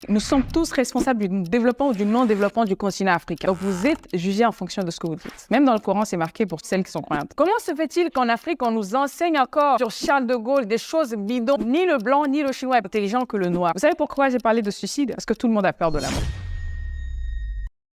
Nous sommes tous responsables du développement ou du non-développement du continent africain. Donc vous êtes jugés en fonction de ce que vous dites. Même dans le Coran, c'est marqué pour celles qui sont croyantes. Comment se fait-il qu'en Afrique, on nous enseigne encore sur Charles de Gaulle des choses bidons? Ni le blanc, ni le chinois est intelligent que le noir. Vous savez pourquoi j'ai parlé de suicide? Parce que tout le monde a peur de la mort.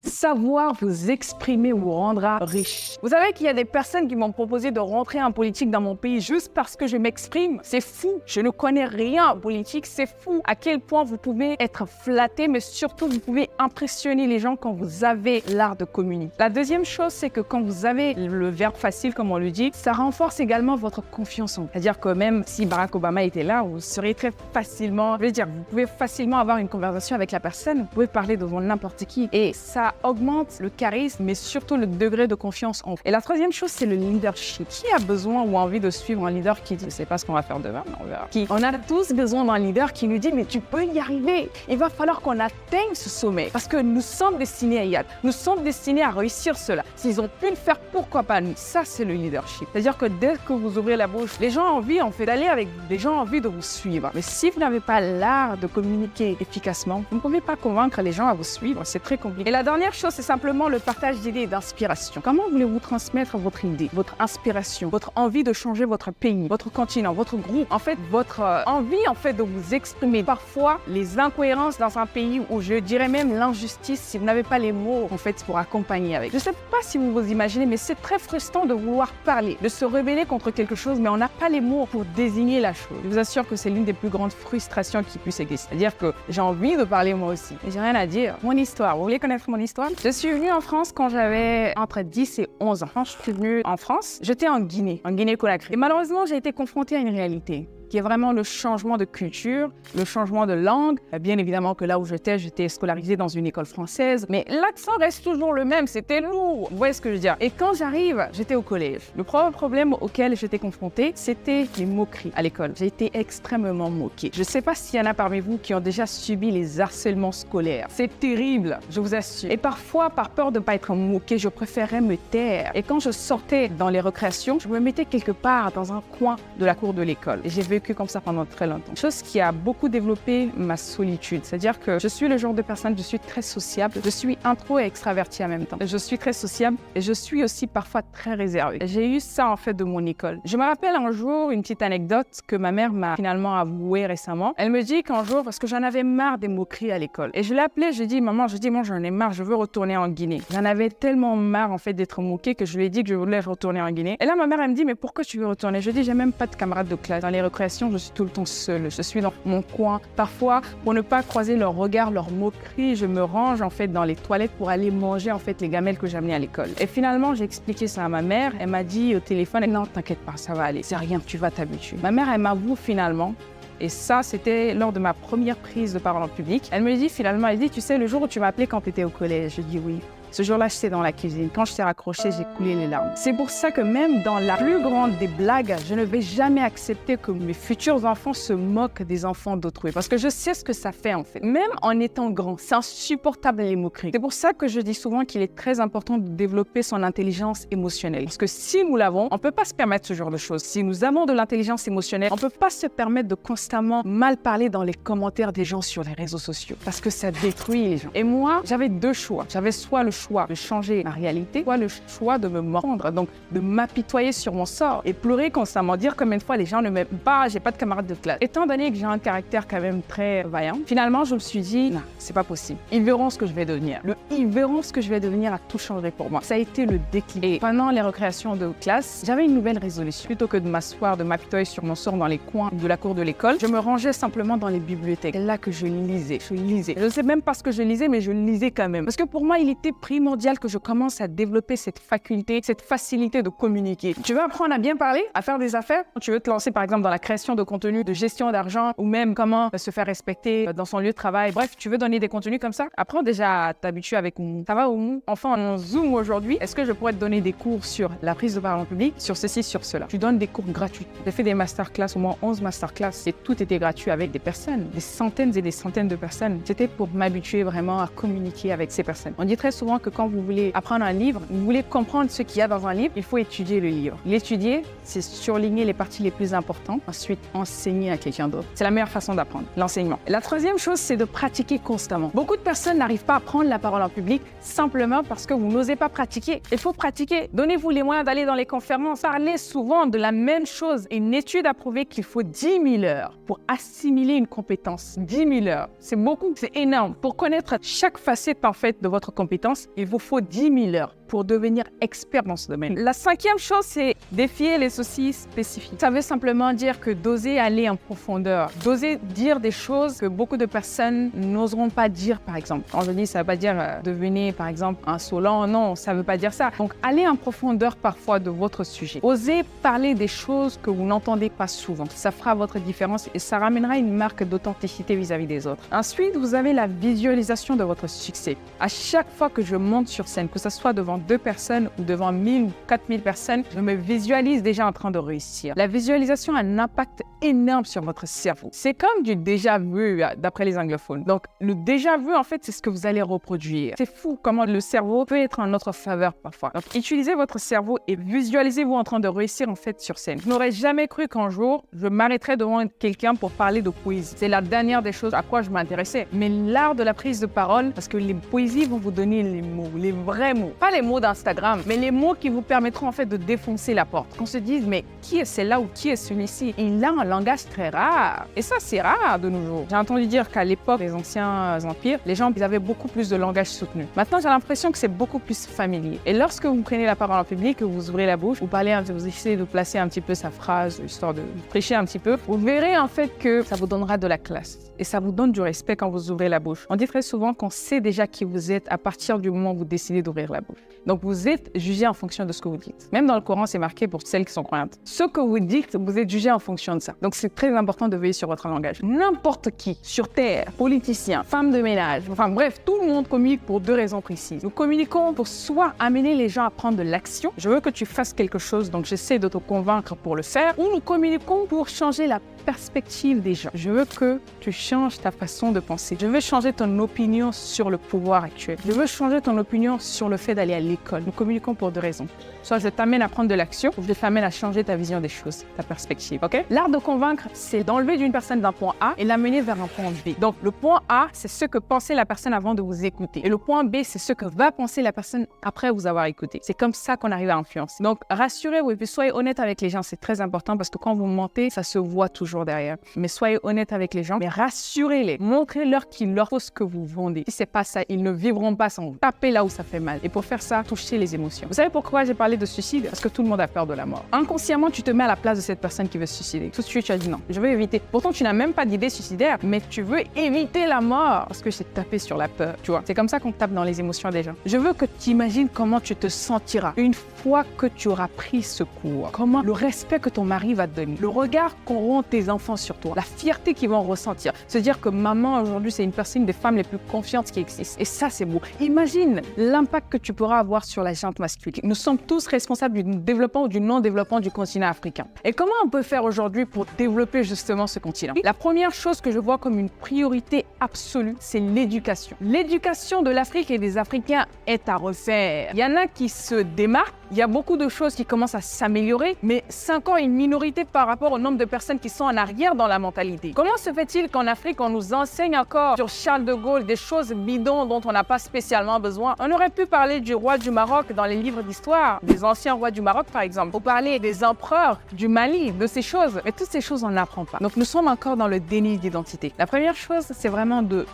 Savoir vous exprimer vous rendra riche. Vous savez qu'il y a des personnes qui m'ont proposé de rentrer en politique dans mon pays juste parce que je m'exprime. C'est fou. Je ne connais rien en politique. C'est fou à quel point vous pouvez être flatté, mais surtout vous pouvez impressionner les gens quand vous avez l'art de communiquer. La deuxième chose, c'est que quand vous avez le verbe facile, comme on le dit, ça renforce également votre confiance en vous. C'est-à-dire que même si Barack Obama était là, vous serez très facilement, vous pouvez facilement avoir une conversation avec la personne. Vous pouvez parler devant n'importe qui. Et ça augmente le charisme, mais surtout le degré de confiance en vous. Et la troisième chose, c'est le leadership. Qui a besoin ou envie de suivre un leader qui dit « je ne sais pas ce qu'on va faire demain, mais on verra ». On a tous besoin d'un leader qui nous dit « mais tu peux y arriver ». Il va falloir qu'on atteigne ce sommet parce que nous sommes destinés à y être. Nous sommes destinés à réussir cela. S'ils ont pu le faire, pourquoi pas nous? Ça, c'est le leadership. C'est-à-dire que dès que vous ouvrez la bouche, les gens ont envie d'aller avec vous. Les gens ont envie de vous suivre. Mais si vous n'avez pas l'art de communiquer efficacement, vous ne pouvez pas convaincre les gens à vous suivre. C'est très compliqué. Et la dernière chose, c'est simplement le partage d'idées et d'inspiration. Comment voulez-vous transmettre votre idée, votre inspiration, votre envie de changer votre pays, votre continent, votre groupe, en fait, votre envie de vous exprimer. Parfois, les incohérences dans un pays où je dirais même l'injustice, si vous n'avez pas les mots, en fait, pour accompagner avec. Je ne sais pas si vous vous imaginez, mais c'est très frustrant de vouloir parler, de se rebeller contre quelque chose, mais on n'a pas les mots pour désigner la chose. Je vous assure que c'est l'une des plus grandes frustrations qui puisse exister. C'est-à-dire que j'ai envie de parler moi aussi, mais j'ai rien à dire. Mon histoire, vous voulez connaître mon histoire? Je suis venue en France quand j'avais entre 10 et 11 ans. Quand je suis venue en France, j'étais en Guinée-Conakry. Et malheureusement, j'ai été confrontée à une réalité qui est vraiment le changement de culture, le changement de langue. Bien évidemment que là où j'étais scolarisée dans une école française, mais l'accent reste toujours le même, c'était lourd. Vous voyez ce que je veux dire? Et quand j'arrive, j'étais au collège. Le premier problème auquel j'étais confrontée, c'était les moqueries à l'école. J'ai été extrêmement moquée. Je ne sais pas s'il y en a parmi vous qui ont déjà subi les harcèlements scolaires. C'est terrible, je vous assure. Et parfois, par peur de ne pas être moquée, je préférais me taire. Et quand je sortais dans les récréations, je me mettais quelque part dans un coin de la cour de l'école. Et j'ai vécu comme ça pendant très longtemps. Chose qui a beaucoup développé ma solitude. C'est-à-dire que je suis le genre de personne, je suis très sociable. Je suis intro et extravertie en même temps. Je suis très sociable et je suis aussi parfois très réservée. J'ai eu ça en fait de mon école. Je me rappelle un jour une petite anecdote que ma mère m'a finalement avouée récemment. Elle me dit qu'un jour, parce que j'en avais marre des moqueries à l'école. Et je l'ai appelée, je dis maman, moi j'en ai marre, je veux retourner en Guinée. J'en avais tellement marre en fait d'être moquée que je lui ai dit que je voulais retourner en Guinée. Et là ma mère elle me dit mais pourquoi tu veux retourner? Je dis j'ai même pas de camarades de classe. Dans les récréations, je suis tout le temps seule. Je suis dans mon coin. Parfois, pour ne pas croiser leurs regards, leurs moqueries, je me range en fait dans les toilettes pour aller manger en fait les gamelles que j'amenais à l'école. Et finalement, j'ai expliqué ça à ma mère. Elle m'a dit au téléphone, non, t'inquiète pas, ça va aller. C'est rien, tu vas t'habituer. Ma mère, elle m'avoue finalement. Et ça, c'était lors de ma première prise de parole en public. Elle me dit finalement, elle dit, tu sais, le jour où tu m'as appelé quand tu étais au collège, je dis oui. Ce jour-là, j'étais dans la cuisine. Quand je t'ai raccroché, j'ai coulé les larmes. C'est pour ça que même dans la plus grande des blagues, je ne vais jamais accepter que mes futurs enfants se moquent des enfants d'autrui. Parce que je sais ce que ça fait en fait. Même en étant grand, c'est insupportable les moqueries. C'est pour ça que je dis souvent qu'il est très important de développer son intelligence émotionnelle. Parce que si nous l'avons, on ne peut pas se permettre ce genre de choses. Si nous avons de l'intelligence émotionnelle, on ne peut pas se permettre de constamment mal parler dans les commentaires des gens sur les réseaux sociaux. Parce que ça détruit les gens. Et moi, j'avais deux choix. J'avais soit le choix de changer ma réalité, soit le choix de me mordre, donc de m'apitoyer sur mon sort et pleurer constamment, dire combien de fois les gens ne m'aiment pas, j'ai pas de camarades de classe. Étant donné que j'ai un caractère quand même très vaillant, finalement je me suis dit, non, c'est pas possible. Ils verront ce que je vais devenir. Ils verront ce que je vais devenir a tout changé pour moi. Ça a été le déclic. Et pendant les récréations de classe, j'avais une nouvelle résolution. Plutôt que de m'asseoir, de m'apitoyer sur mon sort dans les coins de la cour de l'école, je me rangeais simplement dans les bibliothèques. C'est là que je lisais. Je ne sais même pas ce que je lisais, mais je lisais quand même. Parce que pour moi, il était primordial que je commence à développer cette faculté, cette facilité de communiquer. Tu veux apprendre à bien parler, à faire des affaires? Tu veux te lancer par exemple dans la création de contenu, de gestion d'argent ou même comment se faire respecter dans son lieu de travail. Bref, tu veux donner des contenus comme ça? Apprends déjà à t'habituer avec Oumou. Ça va Oumou? Enfin, on Zoom aujourd'hui. Est-ce que je pourrais te donner des cours sur la prise de parole en public, sur ceci, sur cela? Tu donnes des cours gratuits. J'ai fait des masterclass, au moins 11 masterclass et tout était gratuit avec des personnes, des centaines et des centaines de personnes. C'était pour m'habituer vraiment à communiquer avec ces personnes. On dit très souvent que quand vous voulez apprendre un livre, vous voulez comprendre ce qu'il y a dans un livre, il faut étudier le livre. L'étudier, c'est surligner les parties les plus importantes, ensuite enseigner à quelqu'un d'autre. C'est la meilleure façon d'apprendre, l'enseignement. La troisième chose, c'est de pratiquer constamment. Beaucoup de personnes n'arrivent pas à prendre la parole en public simplement parce que vous n'osez pas pratiquer. Il faut pratiquer. Donnez-vous les moyens d'aller dans les conférences. Parlez souvent de la même chose. Une étude a prouvé qu'il faut 10 000 heures pour assimiler une compétence. 10 000 heures. C'est beaucoup, c'est énorme. Pour connaître chaque facette en fait de votre compétence, il vous faut 10 000 heures pour devenir expert dans ce domaine. La cinquième chose, c'est défier les soucis spécifiques. Ça veut simplement dire que d'oser aller en profondeur, d'oser dire des choses que beaucoup de personnes n'oseront pas dire, par exemple. Quand je dis, ça ne veut pas dire devenir, par exemple, insolent. Non, ça ne veut pas dire ça. Donc, allez en profondeur parfois de votre sujet. Osez parler des choses que vous n'entendez pas souvent. Ça fera votre différence et ça ramènera une marque d'authenticité vis-à-vis des autres. Ensuite, vous avez la visualisation de votre succès. À chaque fois que je monte sur scène, que ce soit devant 2 personnes ou devant 1000 ou 4000 personnes, je me visualise déjà en train de réussir. La visualisation a un impact énorme sur votre cerveau. C'est comme du déjà vu d'après les anglophones. Donc, le déjà vu, en fait, c'est ce que vous allez reproduire. C'est fou comment le cerveau peut être en notre faveur parfois. Donc, utilisez votre cerveau et visualisez-vous en train de réussir en fait sur scène. Je n'aurais jamais cru qu'un jour, je m'arrêterais devant quelqu'un pour parler de poésie. C'est la dernière des choses à quoi je m'intéressais. Mais l'art de la prise de parole, parce que les poésies vont vous donner les mots, les vrais mots. Pas les mots d'Instagram, mais les mots qui vous permettront en fait de défoncer la porte. Qu'on se dise, mais qui est celle-là ou qui est celui-ci? Il a un langage très rare. Et ça, c'est rare de nos jours. J'ai entendu dire qu'à l'époque des anciens empires, les gens ils avaient beaucoup plus de langage soutenu. Maintenant, j'ai l'impression que c'est beaucoup plus familier. Et lorsque vous prenez la parole en public, que vous ouvrez la bouche, vous parlez, vous essayez de placer un petit peu sa phrase, histoire de prêcher un petit peu, vous verrez en fait que ça vous donnera de la classe. Et ça vous donne du respect quand vous ouvrez la bouche. On dit très souvent qu'on sait déjà qui vous êtes à partir du moment où vous décidez d'ouvrir la bouche. Donc, vous êtes jugé en fonction de ce que vous dites. Même dans le Coran, c'est marqué pour celles qui sont croyantes. Ce que vous dites, vous êtes jugé en fonction de ça. Donc, c'est très important de veiller sur votre langage. N'importe qui sur Terre, politicien, femme de ménage, enfin bref, tout le monde communique pour 2 raisons précises. Nous communiquons pour soit amener les gens à prendre de l'action. Je veux que tu fasses quelque chose, donc j'essaie de te convaincre pour le faire. Ou nous communiquons pour changer la perspective des gens. Je veux que tu changes ta façon de penser. Je veux changer ton opinion sur le pouvoir actuel. Je veux changer ton opinion sur le fait d'aller à l'école. Nous communiquons pour 2 raisons. Soit je t'amène à prendre de l'action, ou je t'amène à changer ta vision des choses, ta perspective, ok? L'art de convaincre, c'est d'enlever d'une personne d'un point A et l'amener vers un point B. Donc, le point A, c'est ce que pensait la personne avant de vous écouter. Et le point B, c'est ce que va penser la personne après vous avoir écouté. C'est comme ça qu'on arrive à influencer. Donc, rassurez-vous et puis soyez honnête avec les gens. C'est très important parce que quand vous mentez, ça se voit toujours derrière. Mais soyez honnête avec les gens, mais rassurez-les. Montrez-leur qu'il leur faut ce que vous vendez. Si c'est pas ça, ils ne vivront pas sans vous. Tapez là où ça fait mal. Et pour faire ça, touchez les émotions. Vous savez pourquoi j'ai parlé de suicide? Parce que tout le monde a peur de la mort. Inconsciemment, tu te mets à la place de cette personne qui veut se suicider. Tout de suite, tu as dit non, je veux éviter. Pourtant, tu n'as même pas d'idée suicidaire, mais tu veux éviter la mort parce que c'est tapé sur la peur. Tu vois, c'est comme ça qu'on tape dans les émotions des gens. Je veux que tu imagines comment tu te sentiras une fois que tu auras pris ce cours. Comment le respect que ton mari va te donner, le regard qu'auront tes enfants sur toi, la fierté qu'ils vont ressentir. Se dire que maman, aujourd'hui, c'est une des femmes les plus confiantes qui existent. Et ça, c'est beau. Imagine l'impact que tu pourras avoir sur la gente masculine. Nous sommes tous responsables du développement ou du non-développement du continent africain. Et comment on peut faire aujourd'hui pour développer justement ce continent? La première chose que je vois comme une priorité absolue, c'est l'éducation. L'éducation de l'Afrique et des Africains est à refaire. Il y en a qui se démarquent. Il y a beaucoup de choses qui commencent à s'améliorer, mais c'est encore une minorité par rapport au nombre de personnes qui sont en arrière dans la mentalité. Comment se fait-il qu'en Afrique, on nous enseigne encore sur Charles de Gaulle des choses bidons dont on n'a pas spécialement besoin? On aurait pu parler du roi du Maroc dans les livres d'histoire, des anciens rois du Maroc par exemple, ou parler des empereurs du Mali, de ces choses. Mais toutes ces choses, on n'apprend pas. Donc nous sommes encore dans le déni d'identité. La première chose, c'est vraiment de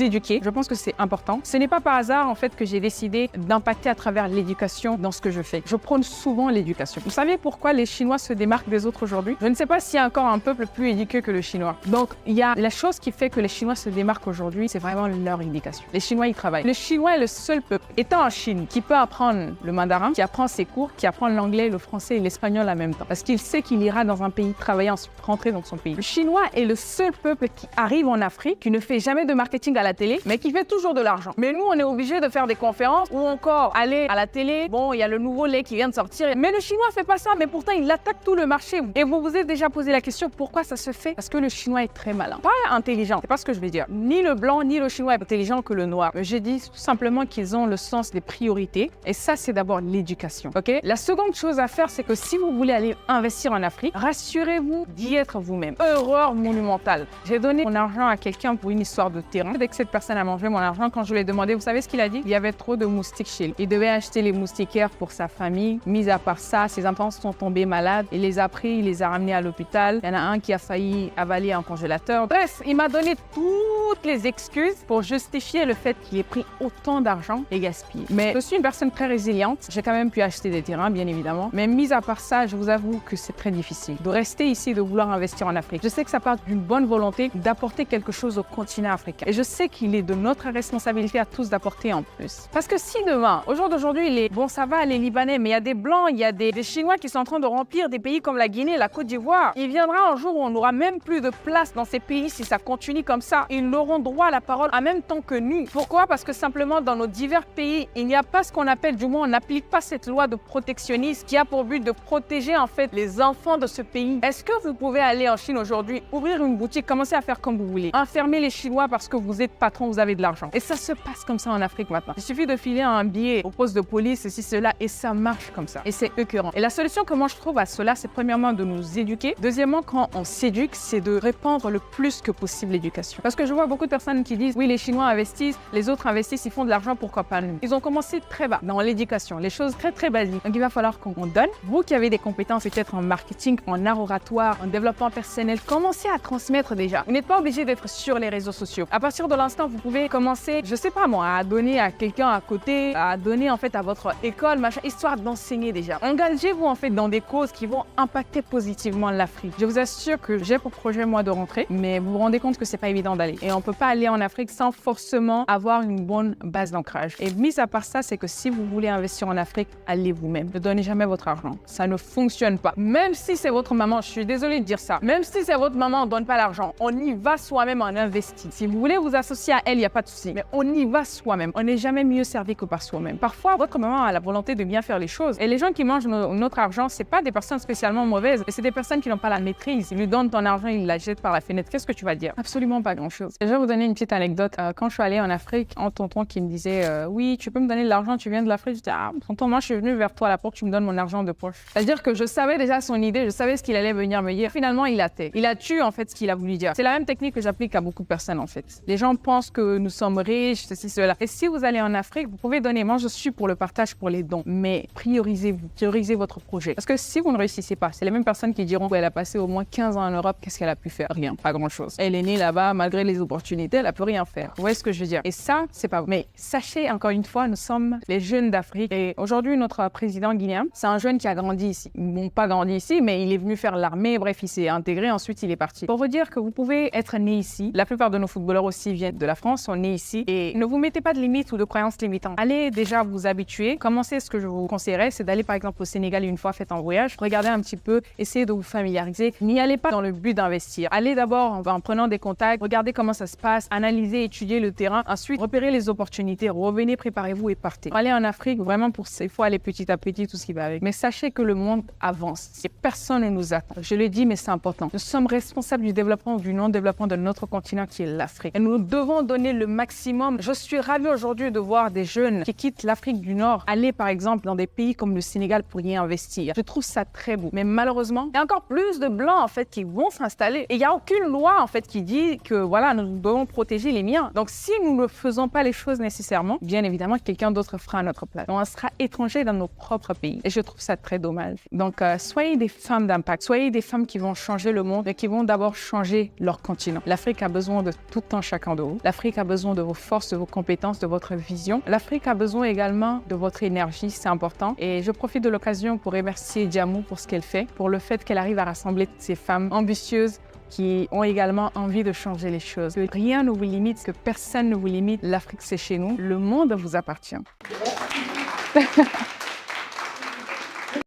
éduquer. Je pense que c'est important. Ce n'est pas par hasard en fait que j'ai décidé d'impacter à travers l'éducation dans ce que je fais. Je prône souvent l'éducation. Vous savez pourquoi les Chinois se démarquent des autres aujourd'hui? Je ne sais pas s'il y a encore un peuple plus éduqué que le Chinois. Donc il y a la chose qui fait que les Chinois se démarquent aujourd'hui, c'est vraiment leur éducation. Les Chinois, ils travaillent. Le Chinois est le seul peuple étant en Chine qui peut apprendre le mandarin, qui apprend ses cours, qui apprend l'anglais, le français et l'espagnol en même temps. Parce qu'il sait qu'il ira dans un pays travailler, ensuite rentrer dans son pays. Le Chinois est le seul peuple qui arrive en Afrique, qui ne fait jamais de marketing à la télé, mais qui fait toujours de l'argent. Mais nous, on est obligé de faire des conférences ou encore aller à la télé. Bon, il y a le nouveau lait qui vient de sortir. Mais le Chinois fait pas ça, mais pourtant, il attaque tout le marché. Et vous vous êtes déjà posé la question, pourquoi ça se fait? Parce que le Chinois est très malin. Pas intelligent, c'est pas ce que je vais dire. Ni le blanc, ni le Chinois est intelligent que le noir. J'ai dit tout simplement qu'ils ont le sens des priorités. Et ça, c'est d'abord l'éducation. Ok? La seconde chose à faire, c'est que si vous voulez aller investir en Afrique, rassurez-vous d'y être vous-même. Erreur monumentale. J'ai donné mon argent à quelqu'un pour une histoire de terrain. Dès que cette personne a mangé mon argent, quand je lui ai demandé, vous savez ce qu'il a dit? Il y avait trop de moustiques chez lui. Il devait acheter les moustiquaires pour sa famille. Mis à part ça, ses enfants sont tombés malades. Il les a pris, il les a ramenés à l'hôpital. Il y en a un qui a failli avaler un congélateur. Bref, il m'a donné toutes les excuses pour justifier le fait qu'il ait pris autant d'argent et gaspillé. Mais je suis une personne très résiliente. J'ai quand même pu acheter des terrains, bien évidemment. Mais mis à part ça, je vous avoue que c'est très difficile de rester ici, de vouloir investir en Afrique. Je sais que ça part d'une bonne volonté d'apporter quelque chose au continent africain. Et je sais qu'il est de notre responsabilité à tous d'apporter en plus. Parce que si demain, au jour d'aujourd'hui, bon, ça va, les Libanais, mais il y a des Blancs, il y a des Chinois qui sont en train de remplir des pays comme la Guinée, la Côte d'Ivoire. Il viendra un jour où on n'aura même plus de place dans ces pays si ça continue comme ça. Ils n'auront droit à la parole en même temps que nous. Pourquoi? Parce que simplement, dans nos divers pays, il n'y a pas ce qu'on appelle, du moins, on n'applique pas cette loi de protectionnisme qui a pour but de protéger en fait les enfants de ce pays. Est-ce que vous pouvez aller en Chine aujourd'hui, ouvrir une boutique, commencer à faire comme vous voulez, enfermer les Chinois parce que vous êtes patron, vous avez de l'argent? Et ça se passe comme ça en Afrique maintenant. Il suffit de filer un billet au poste de police, ceci, cela, et ça marche comme ça. Et c'est écœurant. Et la solution que moi je trouve à cela, c'est premièrement de nous éduquer. Deuxièmement, quand on s'éduque, c'est de répandre le plus que possible l'éducation. Parce que je vois beaucoup de personnes qui disent, oui, les Chinois investissent, les autres investissent, ils font de l'argent, pourquoi pas nous? Ils ont commencé très bas dans l'éducation, les choses très très basiques. Donc il va falloir qu'on donne. Vous qui avez des compétences peut-être en marketing, en art oratoire, en développement personnel, commencez à transmettre déjà. Vous n'êtes pas obligé d'être sur les réseaux sociaux. À partir de l'instant, vous pouvez commencer, je sais pas moi, à donner à quelqu'un à côté, à donner en fait à votre école, machin, histoire d'enseigner déjà. Engagez-vous en fait dans des causes qui vont impacter positivement l'Afrique. Je vous assure que j'ai pour projet moi de rentrer, mais vous vous rendez compte que c'est pas évident d'aller. Et on peut pas aller en Afrique sans forcément avoir une bonne base d'ancrage. Et mis à part ça, c'est que si vous voulez investir en Afrique, allez vous-même. Ne donnez jamais votre argent. Ça ne fonctionne pas. Même si c'est votre maman, je suis désolée de dire ça, même si c'est votre maman, on ne donne pas l'argent. On y va soi-même, on investit. Si vous voulez vous associer à elle, il n'y a pas de souci. Mais on y va soi-même. On n'est jamais mieux servi que par soi-même. Parfois, votre maman a la volonté de bien faire les choses. Et les gens qui mangent notre argent, c'est pas des personnes spécialement mauvaises, mais c'est des personnes qui n'ont pas la maîtrise. Ils lui donnent ton argent, ils la jettent par la fenêtre. Qu'est-ce que tu vas dire? Absolument pas grand-chose. Je vais vous donner une petite anecdote. Quand je suis allée en Afrique, un tonton qui me disait oui, tu peux me donner de l'argent, tu viens de l'Afrique. Je disais ah, tonton, moi je suis venu vers toi là pour que tu me donnes mon argent de poche. C'est-à-dire que je savais déjà son idée, je savais ce qu'il allait venir me dire. Finalement, il a tait. Il a tué en fait ce qu'il a voulu dire. C'est la même technique que j'applique à beaucoup de personnes en fait. Les gens pensent que nous sommes riches, ceci, cela. Et si vous allez en Afrique, vous pouvez donner. Moi, je suis pour le partage, pour les dons. Mais priorisez-vous, priorisez votre projet. Parce que si vous ne réussissez pas, c'est les mêmes personnes qui diront qu'elle a passé au moins 15 ans en Europe, qu'est-ce qu'elle a pu faire? Rien, pas grand-chose. Elle est née là-bas, malgré les opportunités, elle a pu rien faire. Vous voyez ce que je veux dire? Et ça, c'est pas vrai. Mais sachez, encore une fois, nous sommes les jeunes d'Afrique. Et aujourd'hui, notre président guinéen, c'est un jeune qui a grandi ici. Bon, pas grandi ici, mais il est venu faire l'armée. Bref, il s'est intégré. Ensuite, il est parti. Pour vous dire que vous pouvez être né ici. La plupart de nos footballeurs aussi viennent de la France, sont nés ici. Et ne vous mettez pas de limites ou de croyances limitantes. Allez déjà vous habituer. Commencez, ce que je vous conseillerais, c'est d'aller par exemple au Sénégal une fois, faites un voyage. Regardez un petit peu, essayez de vous familiariser. N'y allez pas dans le but d'investir. Allez d'abord en prenant des contacts, regardez comment ça se passe, analysez, étudiez le terrain. Ensuite, repérez les opportunités, revenez, préparez-vous et partez. Allez en Afrique, vraiment il faut aller petit à petit, tout ce qui va avec. Mais sachez que le monde avance. Et personne ne nous attend. Je le dis, mais c'est important. Nous sommes responsables du développement ou du non-développement de notre continent qui est l'Afrique. Et nous devons donner le maximum. Je suis ravie aujourd'hui de voir des jeunes qui quittent l'Afrique du Nord, aller par exemple dans des pays comme le Sénégal pour y investir. Je trouve ça très beau. Mais malheureusement, il y a encore plus de Blancs en fait qui vont s'installer. Et il n'y a aucune loi en fait qui dit que voilà, nous devons protéger les miens. Donc si nous ne faisons pas les choses nécessairement, bien évidemment, quelqu'un d'autre fera à notre place. On sera étrangers dans nos propres pays. Et je trouve ça très dommage. Donc soyez des femmes d'impact. Soyez des femmes qui vont changer le monde et qui vont d'abord changer leur continent. L'Afrique a besoin de tout un chacun de vous. L'Afrique a besoin de vos forces, de vos compétences, de votre vision. L'Afrique a besoin également de votre énergie, c'est important. Et je profite de l'occasion pour remercier Djamou pour ce qu'elle fait, pour le fait qu'elle arrive à rassembler toutes ces femmes ambitieuses qui ont également envie de changer les choses. Que rien ne vous limite, que personne ne vous limite. L'Afrique, c'est chez nous. Le monde vous appartient.